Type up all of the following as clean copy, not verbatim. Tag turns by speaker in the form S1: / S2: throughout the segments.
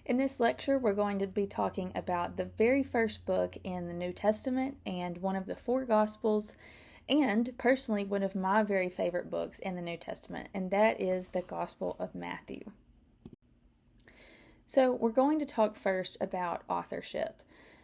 S1: In this lecture, we're going to be talking about the very first book in the New Testament and one of the four Gospels, and personally, one of my very favorite books in the New Testament, and that is the Gospel of Matthew. So, we're going to talk first about authorship.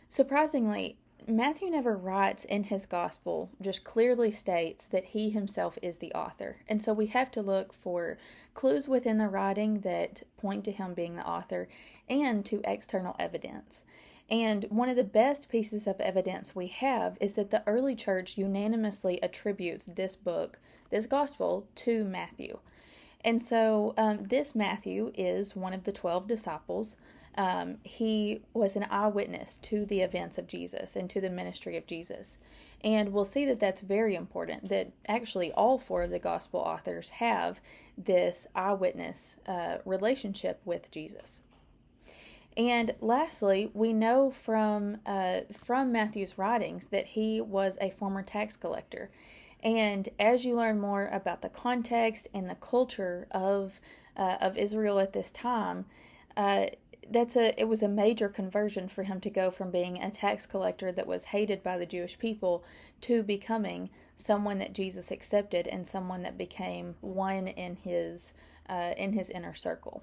S1: Surprisingly, Matthew never writes in his gospel, just clearly states that he himself is the author. And so we have to look for clues within the writing that point to him being the author and to external evidence. And one of the best pieces of evidence we have is that the early church unanimously attributes this book, this gospel, to Matthew. And so this Matthew is one of the 12 disciples. He was an eyewitness to the events of Jesus and to the ministry of Jesus. And we'll see that that's very important, that actually all four of the gospel authors have this eyewitness relationship with Jesus. And lastly, we know from Matthew's writings that he was a former tax collector. And as you learn more about the context and the culture of Israel at this time, it was a major conversion for him to go from being a tax collector that was hated by the Jewish people to becoming someone that Jesus accepted and someone that became one in his inner circle.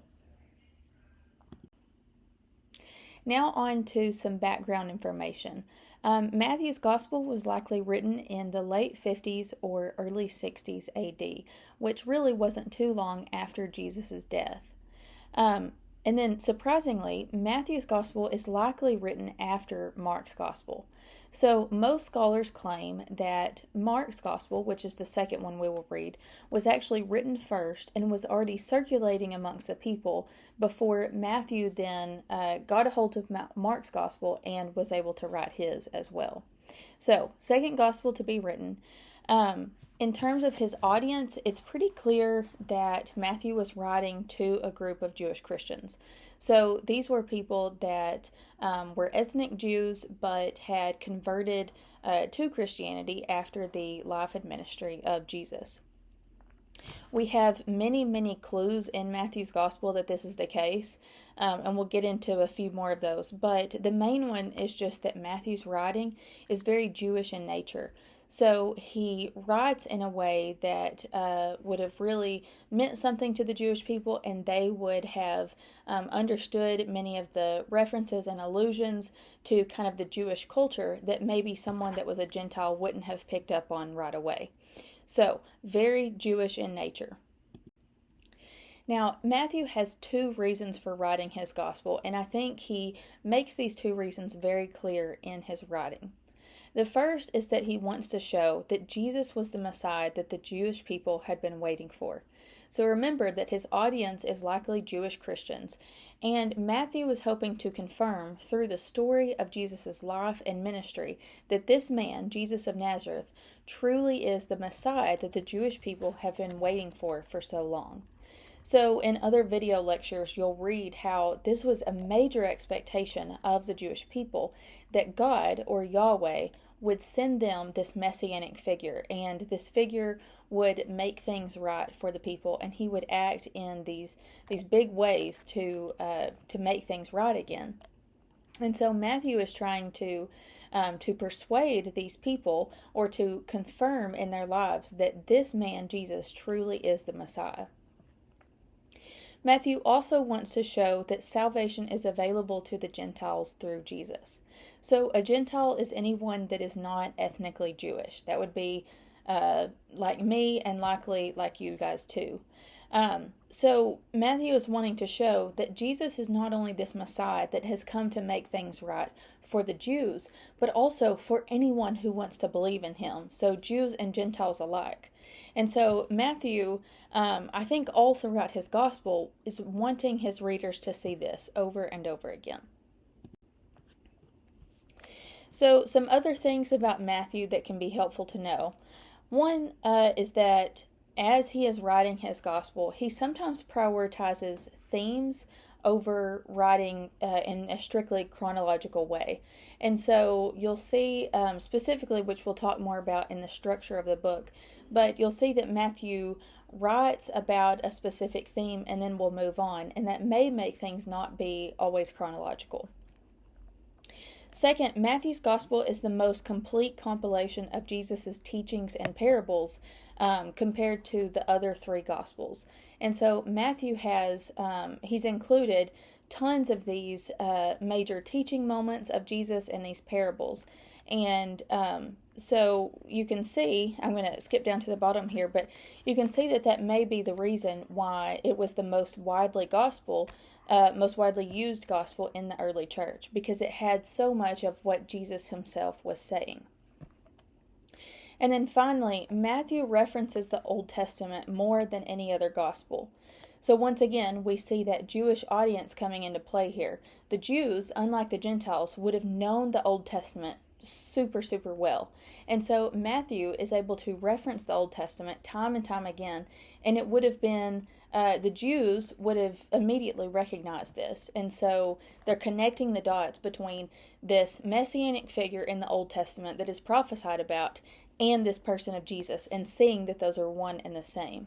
S1: Now on to some background information. Matthew's Gospel was likely written in the late 50s or early 60s AD, which really wasn't too long after Jesus' death. And then, surprisingly, Matthew's Gospel is likely written after Mark's Gospel. So, most scholars claim that Mark's Gospel, which is the second one we will read, was actually written first and was already circulating amongst the people before Matthew then got a hold of Mark's Gospel and was able to write his as well. So, second Gospel to be written. In terms of his audience, it's pretty clear that Matthew was writing to a group of Jewish Christians. So these were people that were ethnic Jews but had converted to Christianity after the life and ministry of Jesus. We have many, many clues in Matthew's Gospel that this is the case, and we'll get into a few more of those. But the main one is just that Matthew's writing is very Jewish in nature. So he writes in a way that would have really meant something to the Jewish people, and they would have understood many of the references and allusions to kind of the Jewish culture that maybe someone that was a Gentile wouldn't have picked up on right away. So, very Jewish in nature. Now, Matthew has two reasons for writing his gospel, and I think he makes these two reasons very clear in his writing. The first is that he wants to show that Jesus was the Messiah that the Jewish people had been waiting for. So remember that his audience is likely Jewish Christians, and Matthew is hoping to confirm through the story of Jesus' life and ministry that this man, Jesus of Nazareth, truly is the Messiah that the Jewish people have been waiting for so long. So in other video lectures, you'll read how this was a major expectation of the Jewish people, that God, or Yahweh, would send them this messianic figure, and this figure would make things right for the people, and he would act in these big ways to make things right again. And so Matthew is trying to persuade these people, or to confirm in their lives, that this man, Jesus, truly is the Messiah. Matthew also wants to show that salvation is available to the Gentiles through Jesus. So a Gentile is anyone that is not ethnically Jewish. That would be like me, and likely like you guys too. So Matthew is wanting to show that Jesus is not only this Messiah that has come to make things right for the Jews, but also for anyone who wants to believe in him, so Jews and Gentiles alike. And so Matthew, I think all throughout his gospel, is wanting his readers to see this over and over again. So some other things about Matthew that can be helpful to know. One is that as he is writing his gospel, he sometimes prioritizes themes over writing in a strictly chronological way. And so you'll see specifically, which we'll talk more about in the structure of the book, but you'll see that Matthew writes about a specific theme and then we'll move on, and that may make things not be always chronological. Second, Matthew's gospel is the most complete compilation of Jesus' teachings and parables compared to the other three gospels. And so Matthew has, he's included tons of these major teaching moments of Jesus and these parables. And so you can see, I'm going to skip down to the bottom here, but you can see that that may be the reason why it was the most widely used gospel in the early church, because it had so much of what Jesus himself was saying. And then finally, Matthew references the Old Testament more than any other gospel. So once again, we see that Jewish audience coming into play here. The Jews, unlike the Gentiles, would have known the Old Testament super well. And so Matthew is able to reference the Old Testament time and time again, and it would have been the Jews would have immediately recognized this. And so they're connecting the dots between this messianic figure in the Old Testament that is prophesied about and this person of Jesus, and seeing that those are one and the same.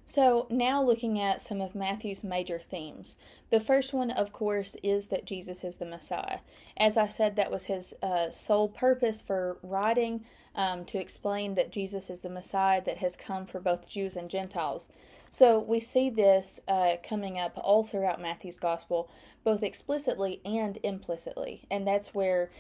S1: So now looking at some of Matthew's major themes. The first one, of course, is that Jesus is the Messiah. As I said, that was his sole purpose for writing, to explain that Jesus is the Messiah that has come for both Jews and Gentiles. So we see this coming up all throughout Matthew's Gospel, both explicitly and implicitly. And that's where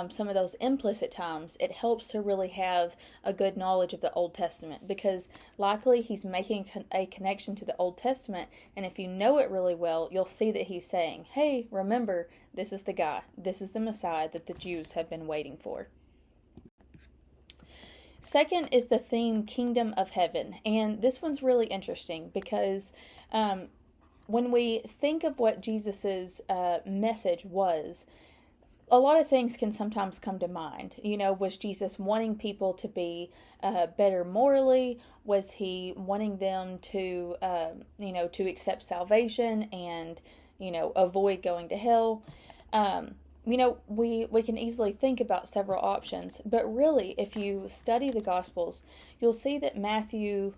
S1: some of those implicit times, it helps to really have a good knowledge of the Old Testament, because likely he's making a connection to the Old Testament, and if you know it really well, you'll see that he's saying, hey, remember, this is the guy, this is the Messiah that the Jews have been waiting for. Second is the theme Kingdom of Heaven, and this one's really interesting because when we think of what Jesus's message was, a lot of things can sometimes come to mind. You know, was Jesus wanting people to be better morally? Was he wanting them to, to accept salvation and, avoid going to hell? We can easily think about several options, but really, if you study the Gospels, you'll see that Matthew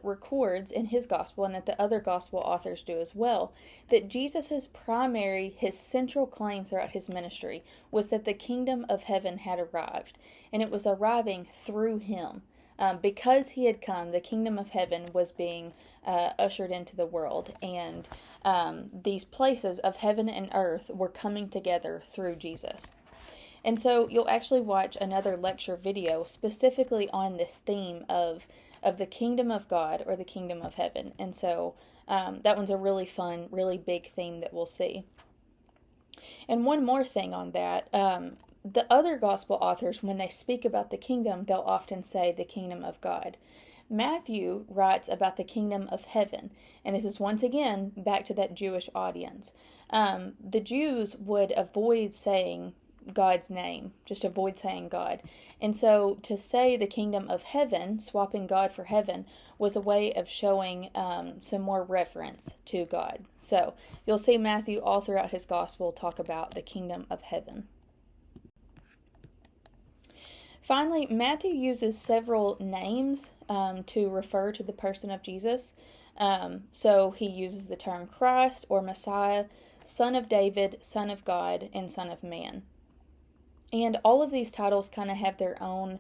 S1: records in his Gospel, and that the other Gospel authors do as well, that Jesus' his central claim throughout his ministry was that the kingdom of heaven had arrived, and it was arriving through him. Because he had come, the kingdom of heaven was being ushered into the world, and these places of heaven and earth were coming together through Jesus. And so you'll actually watch another lecture video specifically on this theme of the kingdom of God, or the kingdom of heaven. And so that one's a really fun, really big theme that we'll see. And one more thing on that, the other gospel authors, when they speak about the kingdom, they'll often say the kingdom of God. Matthew writes about the kingdom of heaven, and this is once again back to that Jewish audience. The Jews would avoid saying God's name, just avoid saying God. And so to say the kingdom of heaven, swapping God for heaven, was a way of showing some more reference to God. So you'll see Matthew all throughout his gospel talk about the kingdom of heaven. Finally, Matthew uses several names to refer to the person of Jesus. So he uses the term Christ or Messiah, Son of David, Son of God, and Son of Man. And all of these titles kind of have their own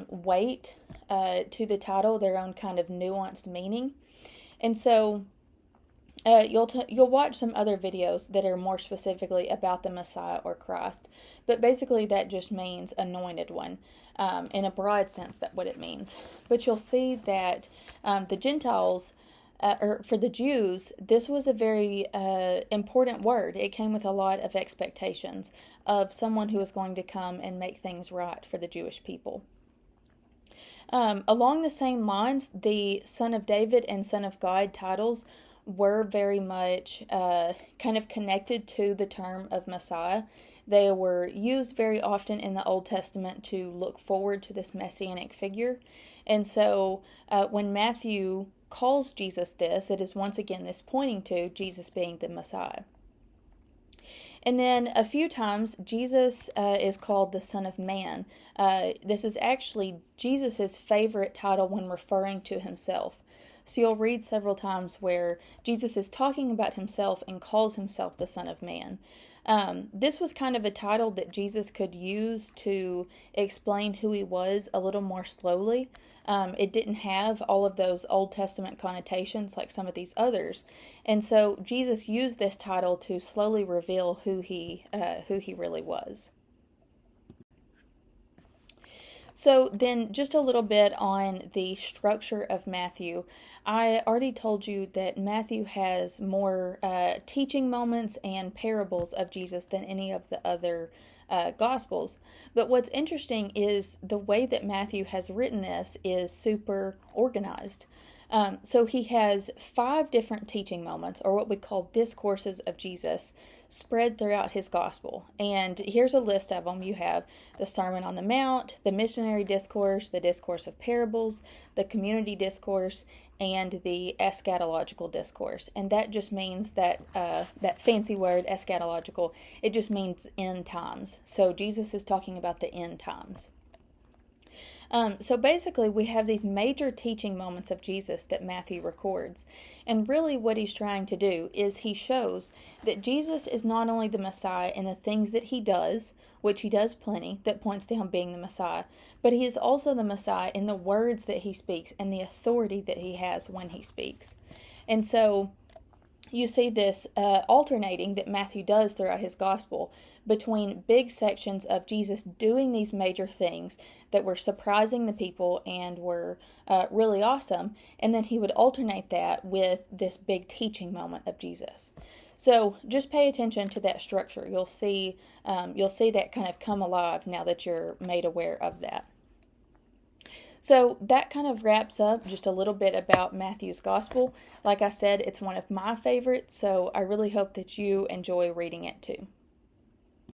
S1: weight to the title, their own kind of nuanced meaning. And so you'll watch some other videos that are more specifically about the Messiah or Christ, but basically that just means anointed one, in a broad sense. That's what it means. But you'll see that the Gentiles, or for the Jews, this was a very important word. It came with a lot of expectations of someone who was going to come and make things right for the Jewish people. Along the same lines, the Son of David and Son of God titles were very much kind of connected to the term of Messiah. They were used very often in the Old Testament to look forward to this messianic figure. And so when Matthew calls Jesus this, it is once again this pointing to Jesus being the Messiah. And then a few times, Jesus is called the Son of Man. This is actually Jesus' favorite title when referring to himself. So you'll read several times where Jesus is talking about himself and calls himself the Son of Man. This was kind of a title that Jesus could use to explain who he was a little more slowly. It didn't have all of those Old Testament connotations like some of these others. And so Jesus used this title to slowly reveal who he really was. So then just a little bit on the structure of Matthew. I already told you that Matthew has more teaching moments and parables of Jesus than any of the other Gospels. But what's interesting is the way that Matthew has written this is super organized. So he has 5 different teaching moments, or what we call discourses of Jesus, spread throughout his gospel. And here's a list of them. You have the Sermon on the Mount, the missionary discourse, the discourse of parables, the community discourse, and the eschatological discourse. And that just means that that fancy word, eschatological, it just means end times. So Jesus is talking about the end times. So basically, we have these major teaching moments of Jesus that Matthew records. And really what he's trying to do is he shows that Jesus is not only the Messiah in the things that he does, which he does plenty, that points to him being the Messiah, but he is also the Messiah in the words that he speaks and the authority that he has when he speaks. And so you see this alternating that Matthew does throughout his gospel between big sections of Jesus doing these major things that were surprising the people and were really awesome, and then he would alternate that with this big teaching moment of Jesus. So just pay attention to that structure. You'll see that kind of come alive now that you're made aware of that. So that kind of wraps up just a little bit about Matthew's Gospel. Like I said, it's one of my favorites, so I really hope that you enjoy reading it too.